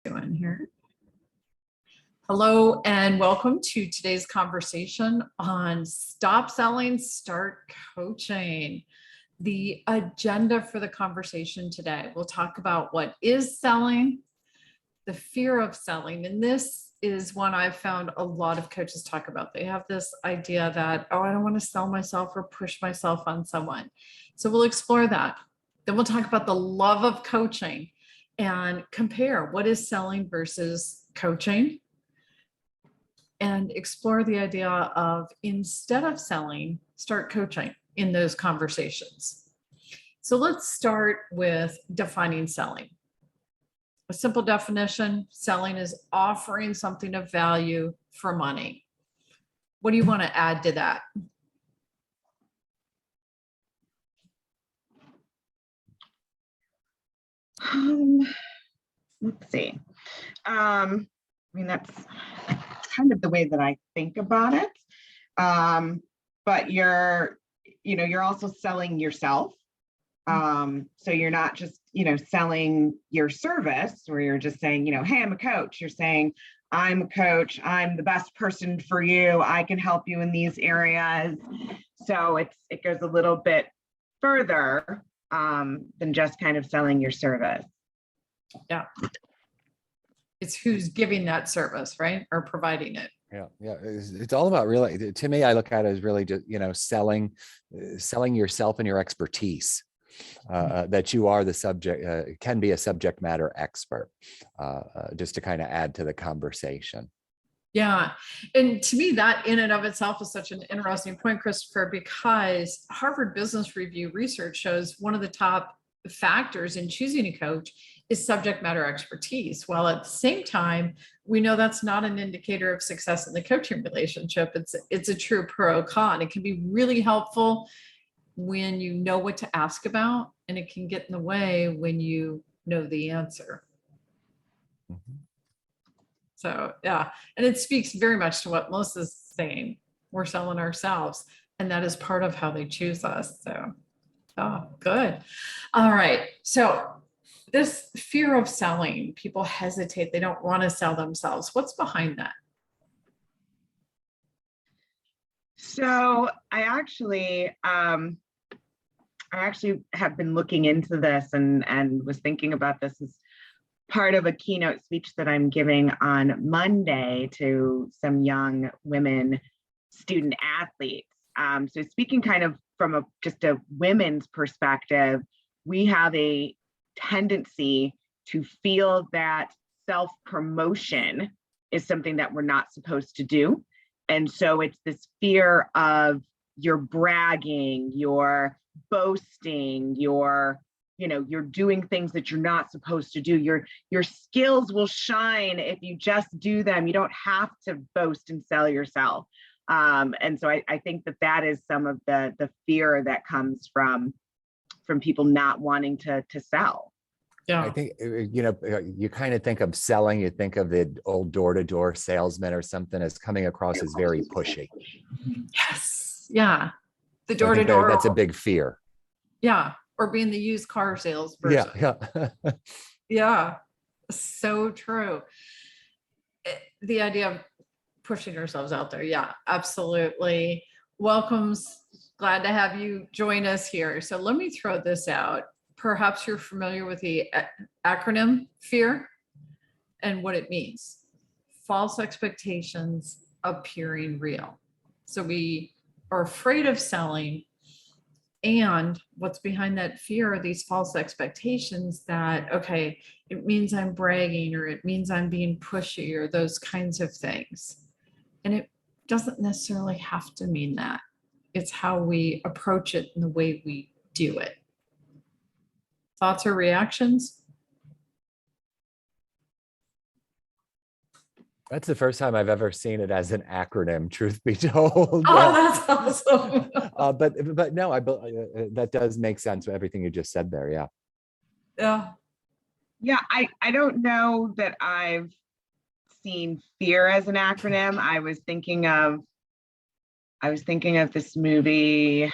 Doing here. Hello and welcome to today's conversation on Stop Selling, Start Coaching. The agenda for the conversation today, we'll talk about what is selling, the fear of selling, and this is one I've found a lot of coaches talk about. They have this idea that, oh, I don't want to sell myself or push myself on someone. So we'll explore that. Then we'll talk about the love of coaching and compare what is selling versus coaching, and explore the idea of, instead of selling, start coaching in those conversations. So let's start with defining selling. A simple definition: selling is offering something of value for money. What do you want to add to that? Let's see. That's kind of the way that I think about it. But you're also selling yourself. So you're not just, selling your service, where you're just saying, hey, I'm a coach. You're saying, I'm a coach. I'm the best person for you. I can help you in these areas. So it goes a little bit further than just kind of selling your service. Yeah. It's who's giving that service, right? Or providing it. Yeah. It's all about, really, to me, I look at it as really just, selling yourself and your expertise. That you are the subject, can be a subject matter expert, just to kind of add to the conversation. Yeah. And to me, that in and of itself is such an interesting point, Christopher, because Harvard Business Review research shows one of the top factors in choosing a coach is subject matter expertise. While at the same time, we know that's not an indicator of success in the coaching relationship. It's a true pro con. It can be really helpful when you know what to ask about, and it can get in the way when you know the answer. Mm-hmm. So, yeah, and it speaks very much to what Melissa's saying. We're selling ourselves, and that is part of how they choose us. So, oh, good. All right. So this fear of selling, people hesitate. They don't want to sell themselves. What's behind that? So I actually have been looking into this and was thinking about this as part of a keynote speech that I'm giving on Monday to some young women student athletes. So speaking kind of from just a women's perspective, we have a tendency to feel that self-promotion is something that we're not supposed to do. And so it's this fear of you're bragging, you're boasting, you're doing things that you're not supposed to do. Your skills will shine if you just do them. You don't have to boast and sell yourself. And so I think that is some of the fear that comes from people not wanting to sell. Yeah. I think, you kind of think of selling, you think of the old door-to-door salesman or something as coming across as very pushy. Yes. Yeah. The So door-to-door. that's a big fear. Yeah. Or being the used car salesperson. Yeah. Yeah. So true. The idea of pushing ourselves out there. Yeah, absolutely. Welcome's glad to have you join us here. So let me throw this out. Perhaps you're familiar with the acronym FEAR and what it means. False expectations appearing real. So we are afraid of selling, and what's behind that fear are these false expectations that, okay, it means I'm bragging, or it means I'm being pushy, or those kinds of things. And it doesn't necessarily have to mean that. It's how we approach it and the way we do it. Thoughts or reactions? That's the first time I've ever seen it as an acronym, truth be told. Oh, that's awesome. But no, that does make sense, everything you just said there. Yeah. Yeah, I don't know that I've seen fear as an acronym. I was thinking of this movie,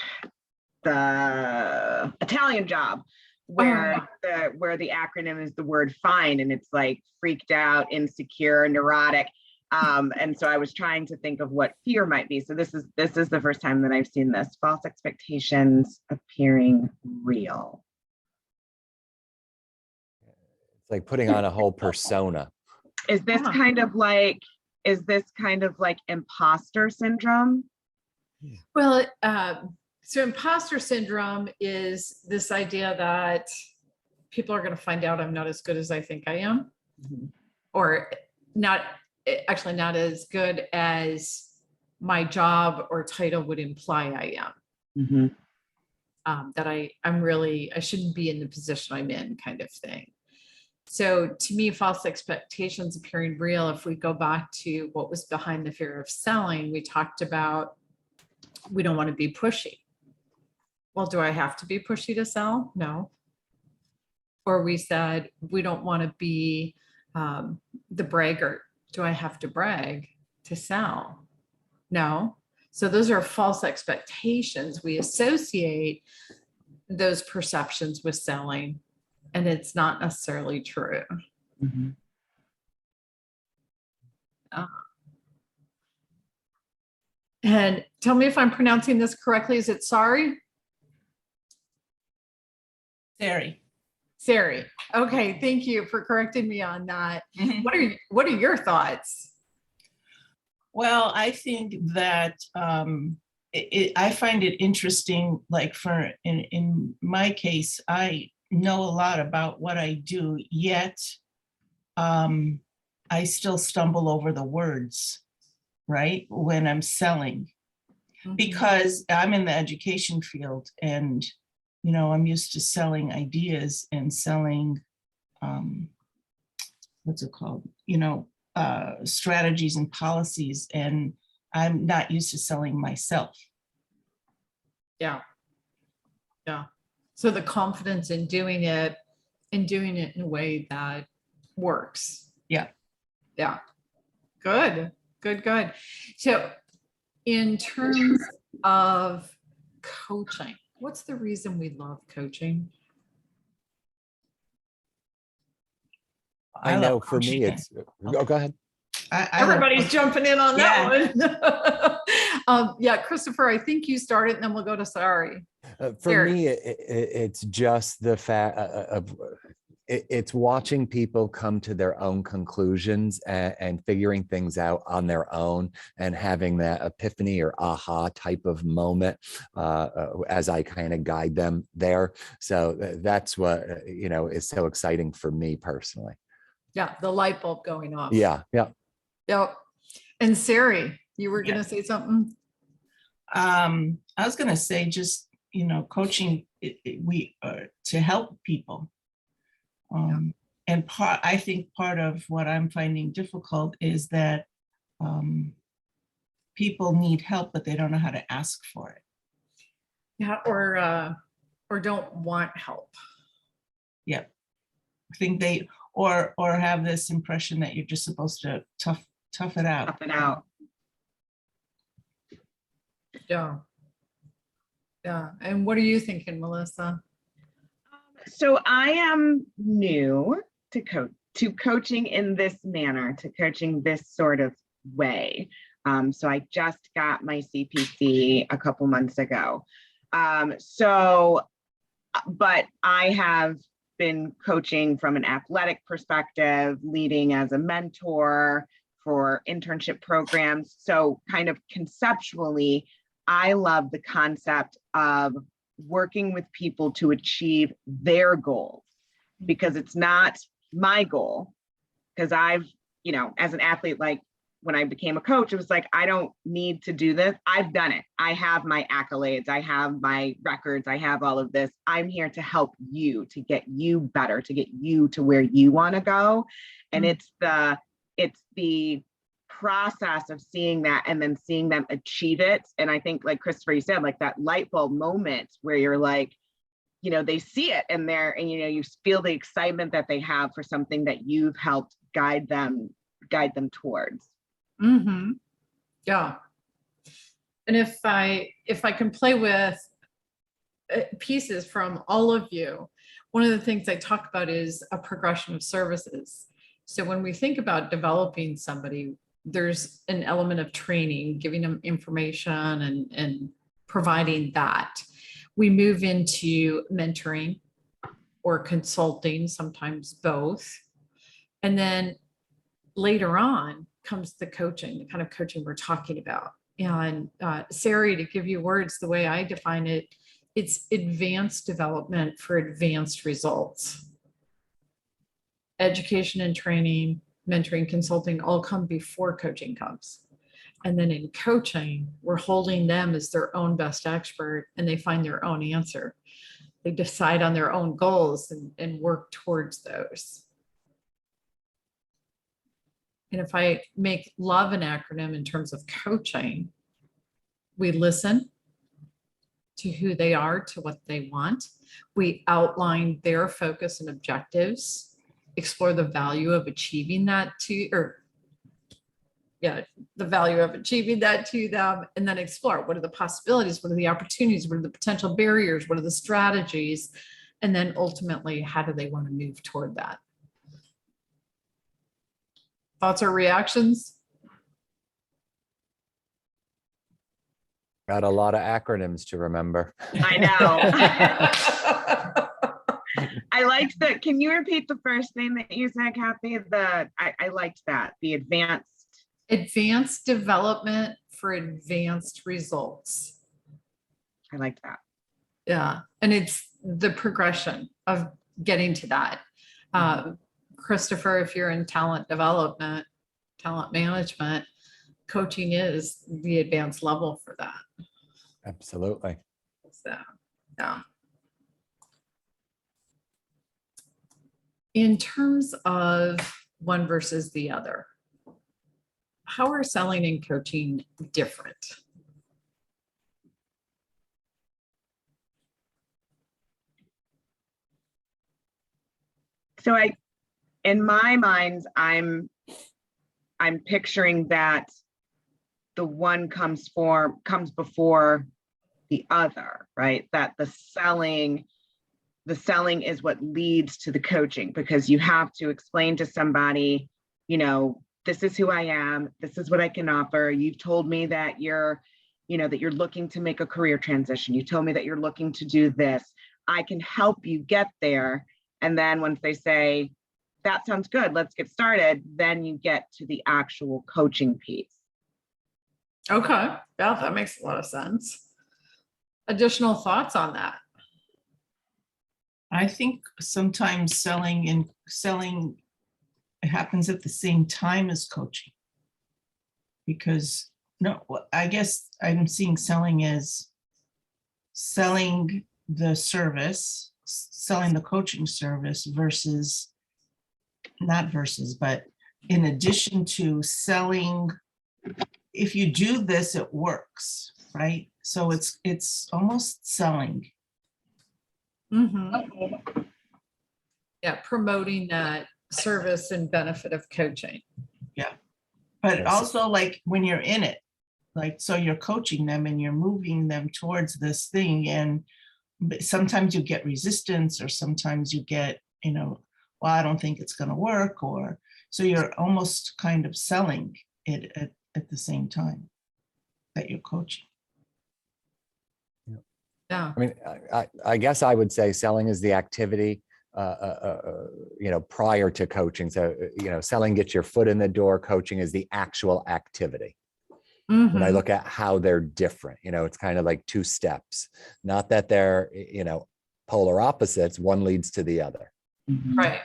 The Italian Job, where the acronym is the word fine, and it's like freaked out, insecure, neurotic. And so I was trying to think of what fear might be. So this is the first time that I've seen this: false expectations appearing real. It's like putting on a whole persona. Is this kind of like imposter syndrome? Well, so imposter syndrome is this idea that people are going to find out I'm not as good as I think I am, or not as good as my job or title would imply I am. That I shouldn't be in the position I'm in, kind of thing. So to me, false expectations appearing real, if we go back to what was behind the fear of selling, we talked about we don't want to be pushy. Well, do I have to be pushy to sell? No. Or we said we don't want to be the braggart. Do I have to brag to sell? No. So those are false expectations. We associate those perceptions with selling, and it's not necessarily true. And tell me if I'm pronouncing this correctly. Is it Sari? Sari. Sari. Okay, thank you for correcting me on that. What are your thoughts? Well, I think that I find it interesting, like in my case, I know a lot about what I do, yet I still stumble over the words, right, when I'm selling, because I'm in the education field, and I'm used to selling ideas and selling what's it called, strategies and policies, and I'm not used to selling myself. Yeah. So the confidence in doing it in a way that works. Yeah. Good. So in terms of coaching, what's the reason we love coaching? I know for me, it's, go ahead. Everybody's jumping in on that one. Yeah, Christopher, I think you started, and then we'll go to Sari. For me, it's just the fact of it's watching people come to their own conclusions and figuring things out on their own, and having that epiphany or aha type of moment as I kind of guide them there. So that's what, is so exciting for me personally. Yeah, the light bulb going off. Yeah. Yep. And Sari, you were going to say something? I was going to say just, coaching, we to help people. And I think part of what I'm finding difficult is that people need help, but they don't know how to ask for it. Yeah, or don't want help. Yeah, I think they or have this impression that you're just supposed to tough it out. Tough it out. Yeah. And what are you thinking, Melissa? So I am new to coaching in this manner, to coaching this sort of way. So I just got my CPC a couple months ago. But I have been coaching from an athletic perspective, leading as a mentor for internship programs. So kind of conceptually, I love the concept of working with people to achieve their goals, because it's not my goal. Because I've, as an athlete, like when I became a coach, it was like, I don't need to do this. I've done it. I have my accolades. I have my records. I have all of this. I'm here to help you, to get you better, to get you to where you want to go. And it's the process of seeing that and then seeing them achieve it. And I think, like Christopher, you said, like that light bulb moment where you're like, they see it and you feel the excitement that they have for something that you've helped guide them towards. Yeah. And if I can play with pieces from all of you, one of the things I talk about is a progression of services. So when we think about developing somebody, there's an element of training, giving them information and providing that. We move into mentoring or consulting, sometimes both. And then later on comes the coaching, the kind of coaching we're talking about. And Sari, to give you words, the way I define it, it's advanced development for advanced results. Education and training, mentoring, consulting all come before coaching comes. And then in coaching, we're holding them as their own best expert and they find their own answer. They decide on their own goals and work towards those. And if I make LOVE an acronym in terms of coaching, we listen to who they are, to what they want. We outline their focus and objectives, explore the value of achieving that the value of achieving that to them, and then explore what are the possibilities, what are the opportunities, what are the potential barriers, what are the strategies, and then ultimately, how do they want to move toward that? Thoughts or reactions? Got a lot of acronyms to remember. I know. I liked that. Can you repeat the first thing that you said, Kathy? I liked that. The advanced development for advanced results. I liked that. Yeah. And it's the progression of getting to that. Christopher, if you're in talent development, talent management, coaching is the advanced level for that. Absolutely. So, yeah. In terms of one versus the other, how are selling and coaching different? So in my mind, I'm picturing that the one comes before the other, right? That the selling is what leads to the coaching, because you have to explain to somebody, this is who I am, this is what I can offer. You've told me that you're looking to make a career transition. You told me that you're looking to do this. I can help you get there. And then once they say, that sounds good, let's get started, then you get to the actual coaching piece. Okay, yeah, that makes a lot of sense. Additional thoughts on that? I think sometimes selling happens at the same time as coaching. Because I guess I'm seeing selling as selling the service, selling the coaching service but in addition to selling, if you do this, it works, right? So it's almost selling. Mm-hmm. Yeah, promoting that service and benefit of coaching. Yeah. But Yes. also like when you're in it, like, so you're coaching them and you're moving them towards this thing. And sometimes you get resistance, or sometimes you get, well, I don't think it's going to work. Or so you're almost kind of selling it at the same time that you're coaching. Yeah. I mean, I guess I would say selling is the activity, prior to coaching. So, selling gets your foot in the door. Coaching is the actual activity. When I Mhm. look at how they're different, it's kind of like two steps, not that they're, polar opposites. One leads to the other. Right.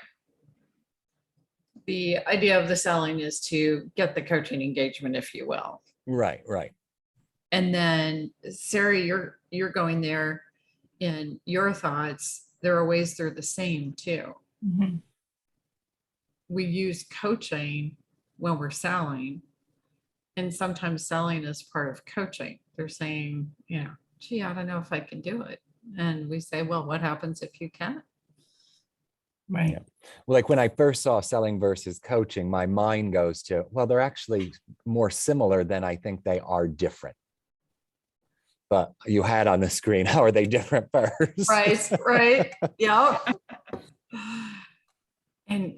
The idea of the selling is to get the coaching engagement, if you will. Right, right. And then, Sari, you're going there in your thoughts. There are ways they're the same too. Mm-hmm. We use coaching when we're selling, and sometimes selling is part of coaching. They're saying, gee, I don't know if I can do it. And we say, well, what happens if you can? Right. Yeah. Well, like when I first saw selling versus coaching, my mind goes to, well, they're actually more similar than I think they are different. but you had on the screen, how are they different first? Right, right. Yeah. And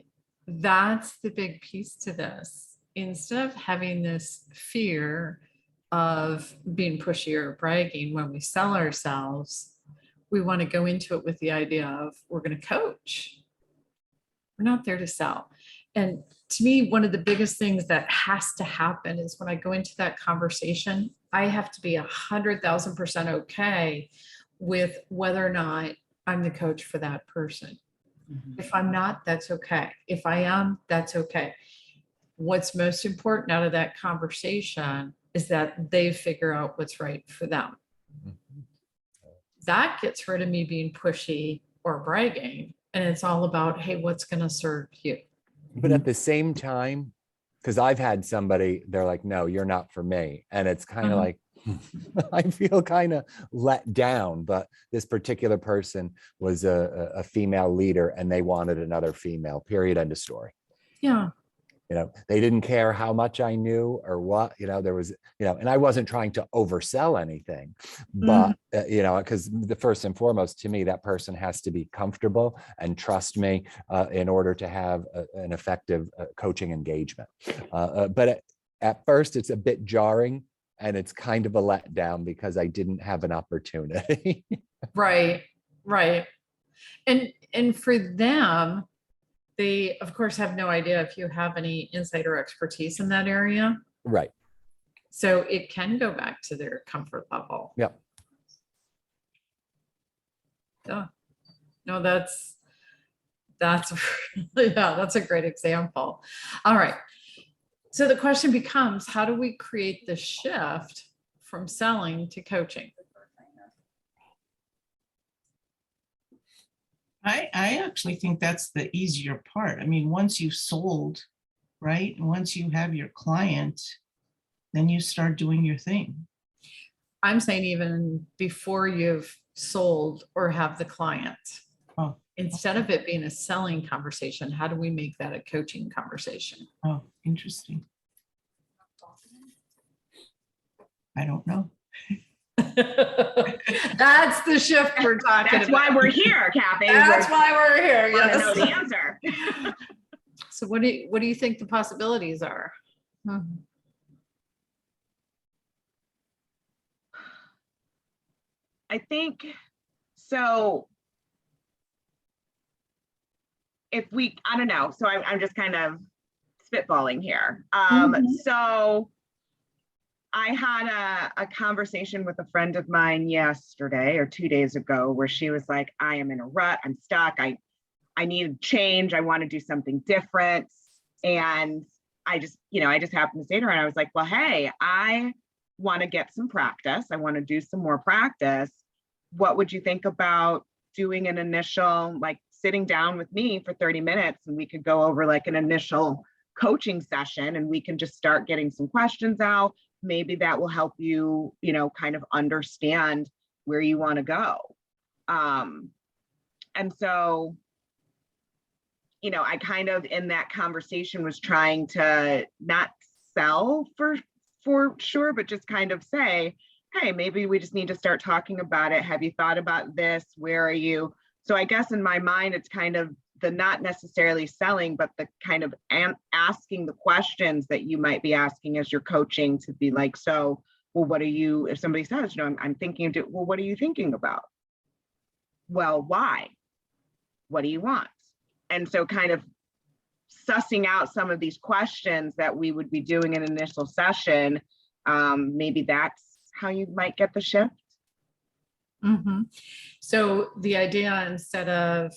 that's the big piece to this. Instead of having this fear of being pushy or bragging when we sell ourselves, we want to go into it with the idea of we're going to coach. We're not there to sell. And to me, one of the biggest things that has to happen is when I go into that conversation, I have to be 100,000% okay with whether or not I'm the coach for that person. If I'm not, that's okay. If I am, that's okay. What's most important out of that conversation is that they figure out what's right for them. That gets rid of me being pushy or bragging. And it's all about, hey, what's going to serve you? But at the same time, because I've had somebody, they're like, no, you're not for me. And it's kind of like, I feel kind of let down, but this particular person was a female leader and they wanted another female, period, end of story. Yeah. You know, they didn't care how much I knew or what, you know, there was, you know, and I wasn't trying to oversell anything, but, you know, because the first and foremost to me, that person has to be comfortable and trust me in order to have an effective coaching engagement. But at first it's a bit jarring and it's kind of a letdown because I didn't have an opportunity. Right. Right. And for them, they of course have no idea if you have any insight or expertise in that area. Right. So it can go back to their comfort level. Yep. Yeah. No, that's yeah, that's a great example. All right. So the question becomes, how do we create the shift from selling to coaching? I actually think that's the easier part. I mean, once you've sold, right? Once you have your client, then you start doing your thing. I'm saying even before you've sold or have the client. Oh, Instead of it being a selling conversation, how do we make that a coaching conversation? oh, interesting. I don't know. That's the shift we're talking That's about. why we're here, Kathy. That's why we're here. We want to know the Yes. answer. So what do you think the possibilities are? I think so. If we, I don't know. So I'm just kind of spitballing here. So I had a conversation with a friend of mine yesterday or 2 days ago where she was like, I am in a rut. I'm stuck. I need change. I want to do something different. And I just happened to say to her, and I was like, well, hey, I want to get some practice. I want to do some more practice. What would you think about doing an initial, like sitting down with me for 30 minutes and we could go over like an initial coaching session and we can just start getting some questions out. Maybe that will help you, kind of understand where you want to go. And so, I kind of in that conversation was trying to not sell for sure, but just kind of say, hey, maybe we just need to start talking about it. Have you thought about this? Where are you? So I guess in my mind, it's kind of the not necessarily selling, but the kind of asking the questions that you might be asking as you're coaching to be like, so, well, what are you, if somebody says, I'm thinking, well, what are you thinking about? Well, why? What do you want? And so kind of sussing out some of these questions that we would be doing in an initial session, maybe that's how you might get the shift. Mm-hmm. So the idea, instead of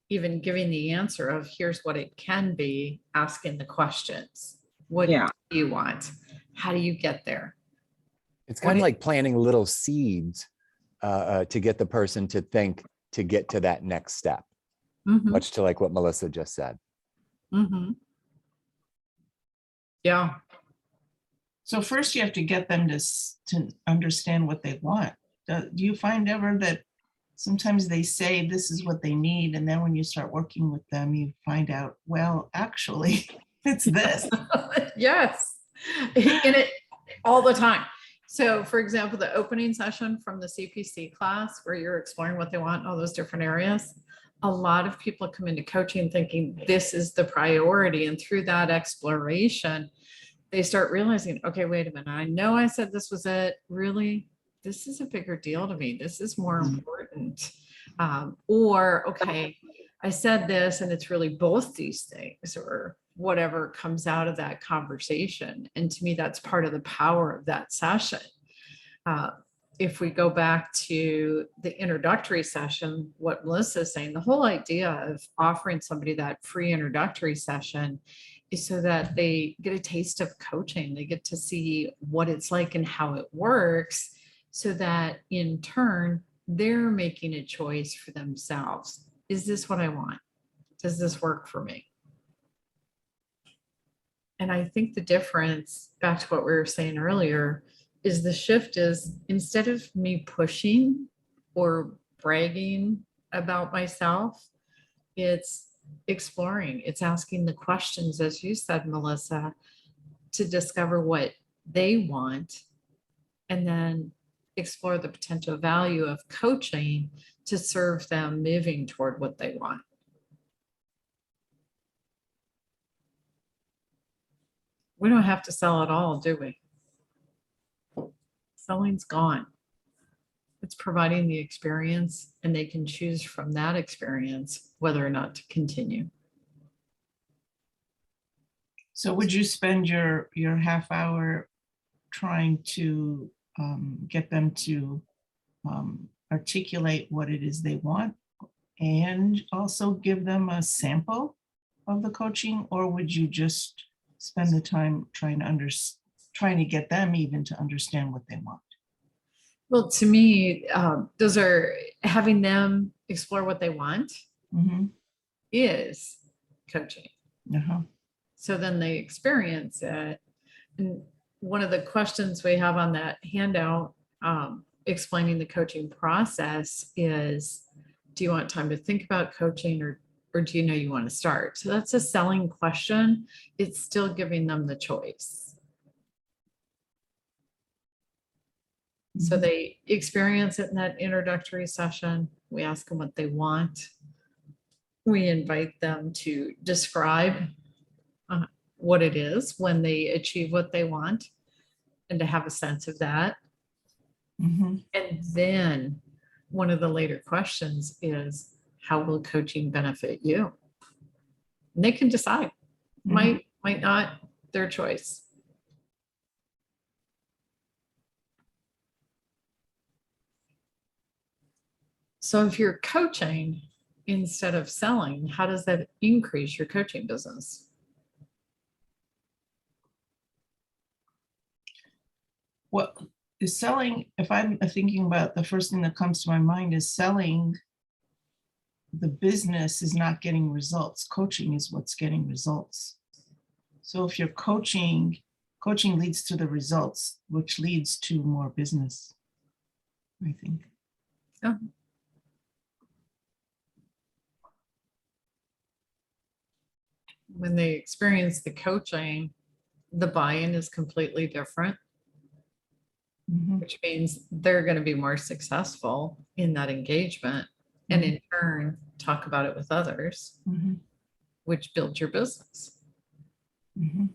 even giving the answer of here's what it can be, asking the questions. What do you want? How do you get there? It's kind of like planting little seeds to get the person to think to get to that next step, much to like what Melissa just said. Yeah. So first you have to get them to understand what they want. Do you find ever that sometimes they say this is what they need, and then when you start working with them, you find out, well, actually, it's this. Yes. In it all the time. So for example, the opening session from the CPC class where you're exploring what they want in all those different areas, a lot of people come into coaching thinking this is the priority. And through that exploration, they start realizing, okay, wait a minute, I know I said this was it. Really, this is a bigger deal to me. This is more important. Or, okay, I said this and it's really both these things, or whatever comes out of that conversation. And to me, that's part of the power of that session. If we go back to the introductory session, what Melissa's saying, the whole idea of offering somebody that free introductory session is so that they get a taste of coaching. They get to see what it's like and how it works, so that in turn, they're making a choice for themselves. Is this what I want? Does this work for me? And I think the difference, back to what we were saying earlier, is the shift is, instead of me pushing or bragging about myself, it's exploring, it's asking the questions, as you said, Melissa, to discover what they want, and then explore the potential value of coaching to serve them moving toward what they want. We don't have to sell it all, do we? Selling's gone. It's providing the experience, and they can choose from that experience whether or not to continue. So would you spend your half hour trying to get them to articulate what it is they want, and also give them a sample of the coaching? Or would you just spend the time trying to get them even to understand what they want? Well, to me, those are, having them explore what they want Mhm. is coaching. Uh-huh. So then they experience it. And one of the questions we have on that handout, explaining the coaching process, is, do you want time to think about coaching, or do you know you want to start? So that's a selling question. It's still giving them the choice. So they experience it in that introductory session. We ask them what they want. We invite them to describe what it is when they achieve what they want, and to have a sense of that. Mhm. And then one of the later questions is, how will coaching benefit you? And they can decide. Mhm. Might not, their choice. So if you're coaching instead of selling, how does that increase your coaching business? What is selling? If I'm thinking about, the first thing that comes to my mind is selling. The business is not getting results. Coaching is what's getting results. So if you're coaching leads to the results, which leads to more business, I think. Yeah. When they experience the coaching, the buy-in is completely different, Mhm. which means they're going to be more successful in that engagement, and in turn talk about it with others, Mhm. which builds your business. Mhm.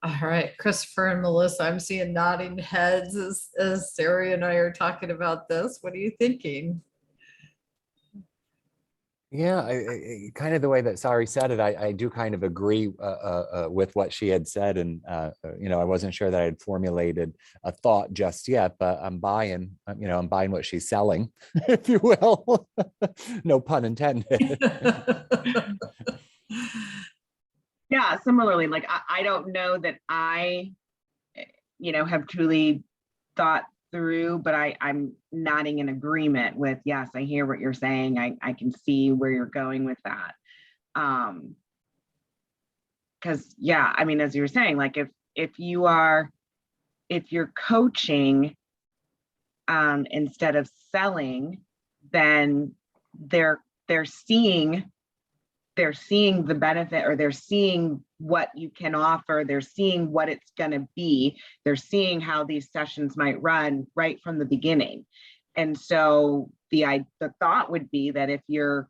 All right, Christopher and Melissa, I'm seeing nodding heads as Sarah and I are talking about this. What are you thinking? Yeah, kind of the way that Sari said it, I do kind of agree with what she had said. And, I wasn't sure that I had formulated a thought just yet, but I'm buying what she's selling, if you will. No pun intended. Yeah, similarly, like I don't know that I, have truly thought through, but I'm nodding in agreement with, yes, I hear what you're saying. I can see where you're going with that. Because yeah, I mean, as you were saying, like if you're coaching instead of selling, then they're seeing they're seeing the benefit, or they're seeing what you can offer, they're seeing what it's going to be, they're seeing how these sessions might run right from the beginning. And so the thought would be that if you're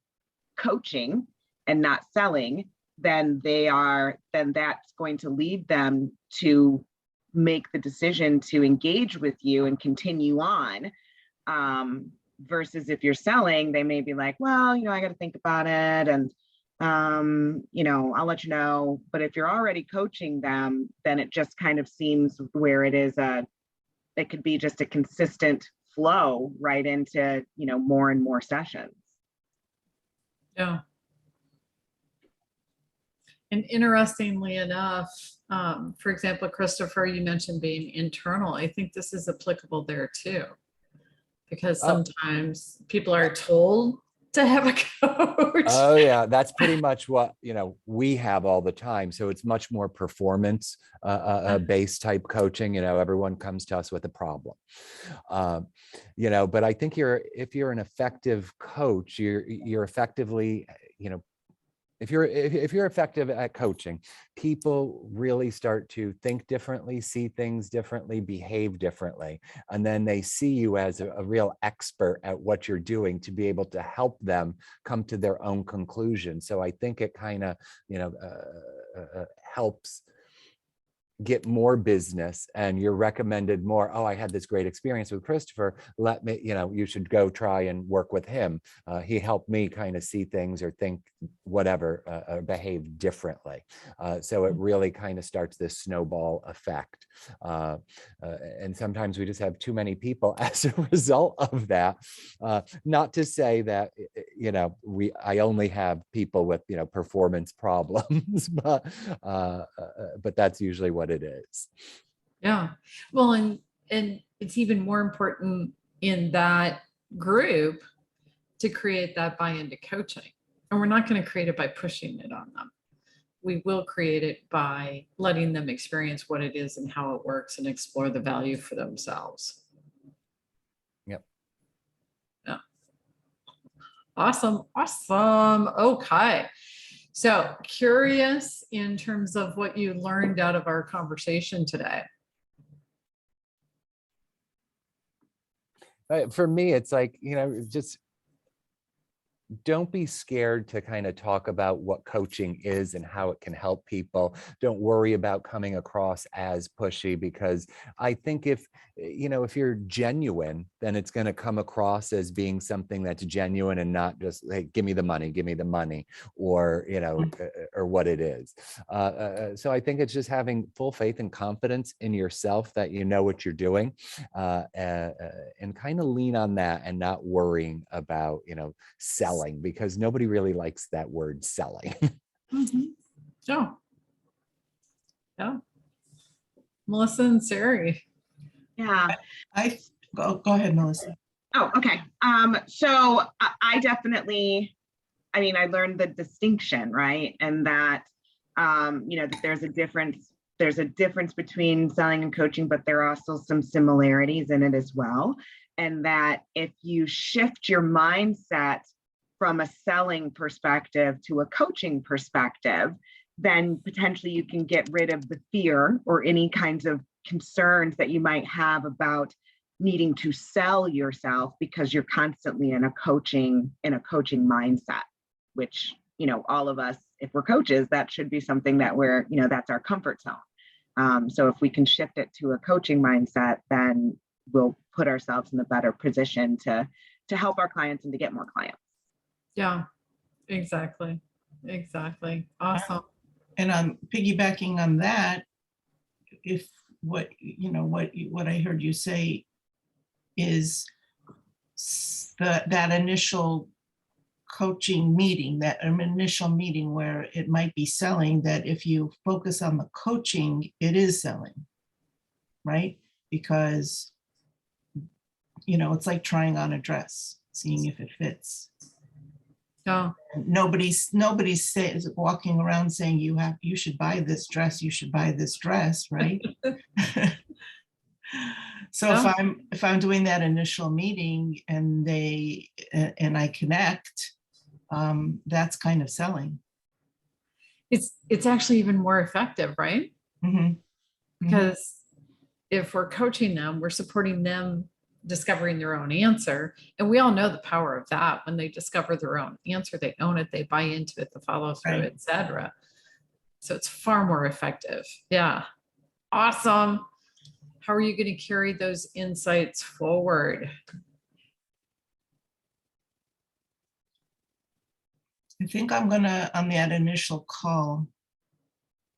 coaching and not selling, then that's going to lead them to make the decision to engage with you and continue on. Versus if you're selling, they may be like, well, I got to think about it, and I'll let you know. But if you're already coaching them, then it just kind of seems where it could be just a consistent flow right into, more and more sessions. Yeah. And interestingly enough, for example, Christopher, you mentioned being internal. I think this is applicable there too, because sometimes people are told to have a coach. Oh yeah, that's pretty much what we have all the time. So it's much more performance based type coaching. Everyone comes to us with a problem. But I think if you're an effective coach, you're effectively, if you're effective at coaching, people really start to think differently, see things differently, behave differently. And then they see you as a real expert at what you're doing to be able to help them come to their own conclusion. So I think it kind of, helps get more business, and you're recommended more. Oh, I had this great experience with Christopher. Let me, you should go try and work with him. He helped me kind of see things or think whatever, behave differently. So it really kind of starts this snowball effect. And sometimes we just have too many people as a result of that. Not to say that, I only have people with, performance problems, but that's usually what it is. Yeah. Well, and it's even more important in that group to create that buy-in to coaching. And we're not going to create it by pushing it on them. We will create it by letting them experience what it is and how it works and explore the value for themselves. Yep. Yeah. Awesome. Okay. So curious in terms of what you learned out of our conversation today. For me, it's like, just don't be scared to kind of talk about what coaching is and how it can help people. Don't worry about coming across as pushy, because I think if you're genuine, then it's going to come across as being something that's genuine and not just, hey, give me the money, or, or what it is. So I think it's just having full faith and confidence in yourself that you know what you're doing, and kind of lean on that and not worrying about, selling, because nobody really likes that word selling. Mm-hmm. Yeah. Melissa and Sari. Yeah. Go ahead, Melissa. Oh, okay. So I definitely, I learned the distinction, right? And that, that there's a difference between selling and coaching, but there are also some similarities in it as well. And that if you shift your mindset from a selling perspective to a coaching perspective, then potentially you can get rid of the fear or any kinds of concerns that you might have about needing to sell yourself, because you're constantly in a coaching mindset, which, all of us, if we're coaches, that should be something that we're, that's our comfort zone. So if we can shift it to a coaching mindset, then we'll put ourselves in a better position to help our clients and to get more clients. Yeah, exactly. Awesome. And I'm piggybacking on that. If what I heard you say is that initial coaching meeting, that initial meeting where it might be selling, that if you focus on the coaching, it is selling, right? Because, it's like trying on a dress, seeing if it fits. Yeah. Nobody's walking around saying you should buy this dress, right? So Yeah. if I'm doing that initial meeting and I connect, that's kind of selling. It's actually even more effective, right? Mhm. Because if we're coaching them, we're supporting them discovering their own answer. And we all know the power of that. When they discover their own answer, they own it, they buy into it, the follow through, Right. etc. So it's far more effective. Yeah. Awesome. How are you going to carry those insights forward? I think I'm gonna, on that initial call,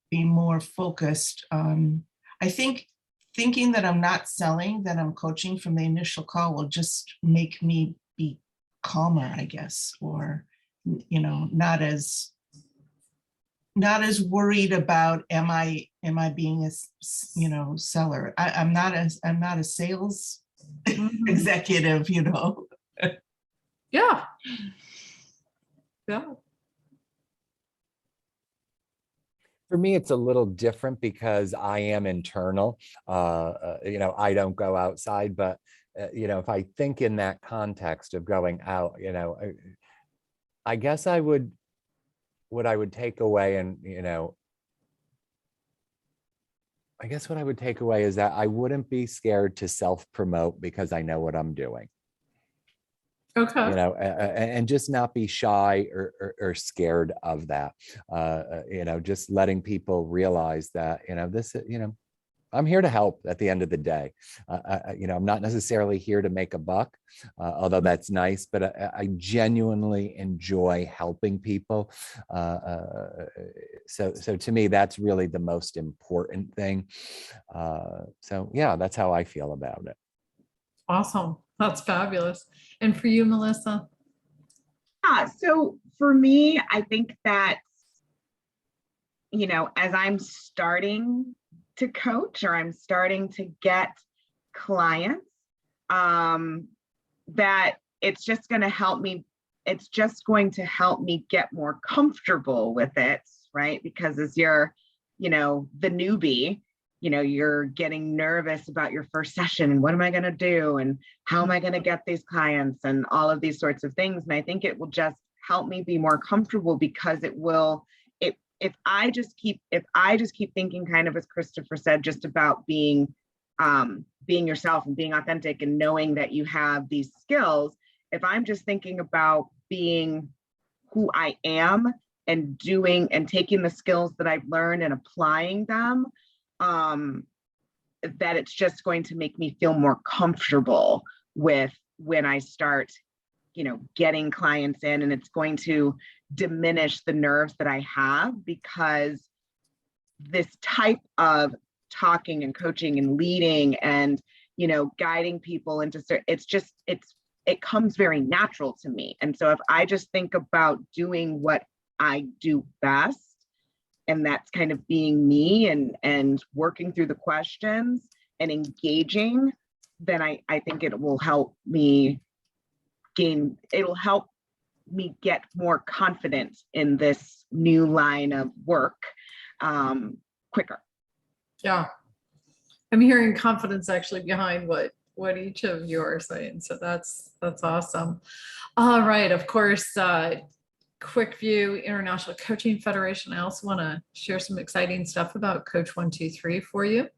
be more focused on, I think thinking that I'm not selling, that I'm coaching from the initial call will just make me be calmer, I guess, or, not as worried about, am I being a seller? I'm not a sales Mhm. executive, Yeah. Yeah. For me, it's a little different because I am internal. I don't go outside, but if I think in that context of going out, I guess what I would take away, and I guess what I would take away is that I wouldn't be scared to self-promote because I know what I'm doing. Okay. And just not be shy or scared of that. Just letting people realize that, I'm here to help at the end of the day. I'm not necessarily here to make a buck, although that's nice, but I genuinely enjoy helping people. So to me, that's really the most important thing. So yeah, that's how I feel about it. Awesome. That's fabulous. And for you, Melissa? So for me, I think that, as I'm starting to coach or I'm starting to get clients, that it's just going to help me. It's just going to help me get more comfortable with it, right? Because as you're, the newbie, you're getting nervous about your first session and what am I going to do? And how am I going to get these clients and all of these sorts of things. And I think it will just help me be more comfortable because it will, if I just keep thinking, kind of as Christopher said, just about being yourself and being authentic and knowing that you have these skills, if I'm just thinking about being who I am and doing and taking the skills that I've learned and applying them, that it's just going to make me feel more comfortable with when I start, getting clients in, and it's going to diminish the nerves that I have, because this type of talking and coaching and leading and, guiding people into, it comes very natural to me. And so if I just think about doing what I do best, and that's kind of being me and working through the questions and engaging, then I think it will help me get more confident in this new line of work quicker. Yeah. I'm hearing confidence actually behind what each of you are saying. So that's awesome. All right. Of course, quick view, International Coaching Federation. I also want to share some exciting stuff about Coach 123 for you.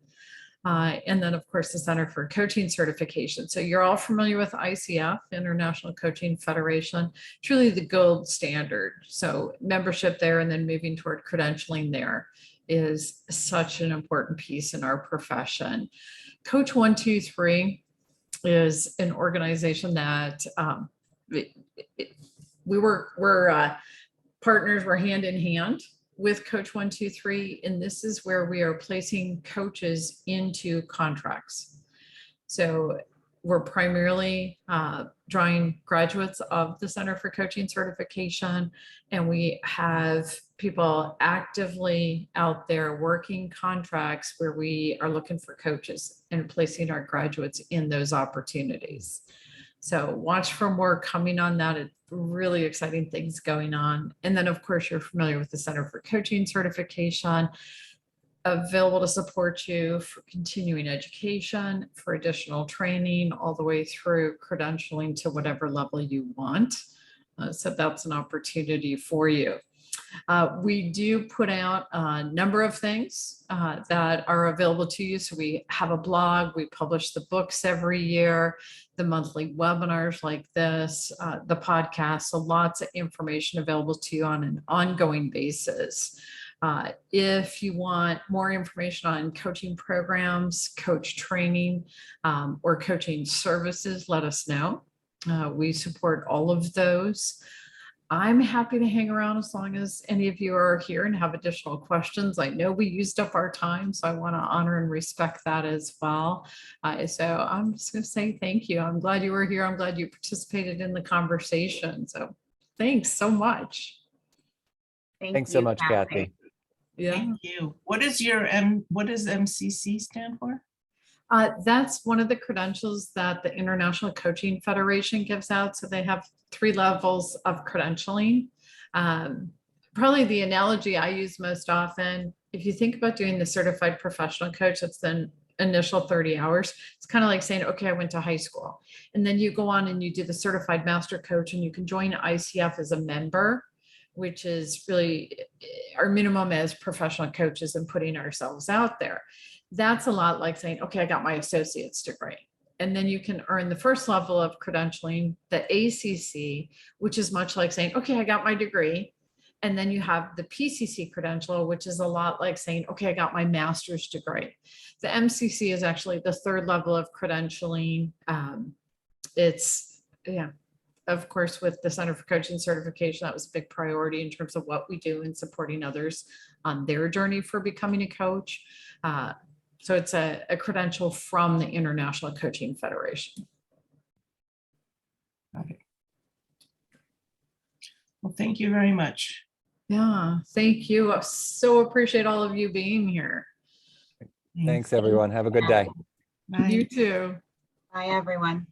And then, of course, the Center for Coaching Certification. So you're all familiar with ICF, International Coaching Federation, truly the gold standard. So membership there and then moving toward credentialing there is such an important piece in our profession. Coach 123 is an organization that we're partners, we're hand in hand with Coach 123, and this is where we are placing coaches into contracts. So we're primarily drawing graduates of the Center for Coaching Certification, and we have people actively out there working contracts where we are looking for coaches and placing our graduates in those opportunities. So watch for more coming on that. It's really exciting things going on. And then, of course, you're familiar with the Center for Coaching Certification, available to support you for continuing education, for additional training, all the way through credentialing to whatever level you want. So that's an opportunity for you. We do put out a number of things that are available to you. So we have a blog, we publish the books every year, the monthly webinars like this, the podcast, so lots of information available to you on an ongoing basis. If you want more information on coaching programs, coach training, or coaching services, let us know. We support all of those. I'm happy to hang around as long as any of you are here and have additional questions. I know we used up our time, so I want to honor and respect that as well. So I'm just going to say thank you. I'm glad you were here. I'm glad you participated in the conversation. So thanks so much. Thanks so much, Kathy. Yeah. Thank you. What does MCC stand for? That's one of the credentials that the International Coaching Federation gives out. So they have 3 levels of credentialing. Probably the analogy I use most often, if you think about doing the certified professional coach, that's the initial 30 hours. It's kind of like saying, okay, I went to high school. And then you go on and you do the certified master coach, and you can join ICF as a member, which is really our minimum as professional coaches and putting ourselves out there. That's a lot like saying, okay, I got my associate's degree. And then you can earn the first level of credentialing, the ACC, which is much like saying, okay, I got my degree. And then you have the PCC credential, which is a lot like saying, okay, I got my master's degree. The MCC is actually the 3rd level of credentialing. Of course, with the Center for Coaching Certification, that was a big priority in terms of what we do in supporting others on their journey for becoming a coach. So it's a credential from the International Coaching Federation. Got it. Well, thank you very much. Yeah, thank you. I so appreciate all of you being here. Thanks, everyone. Have a good day. Bye. You too. Bye, everyone.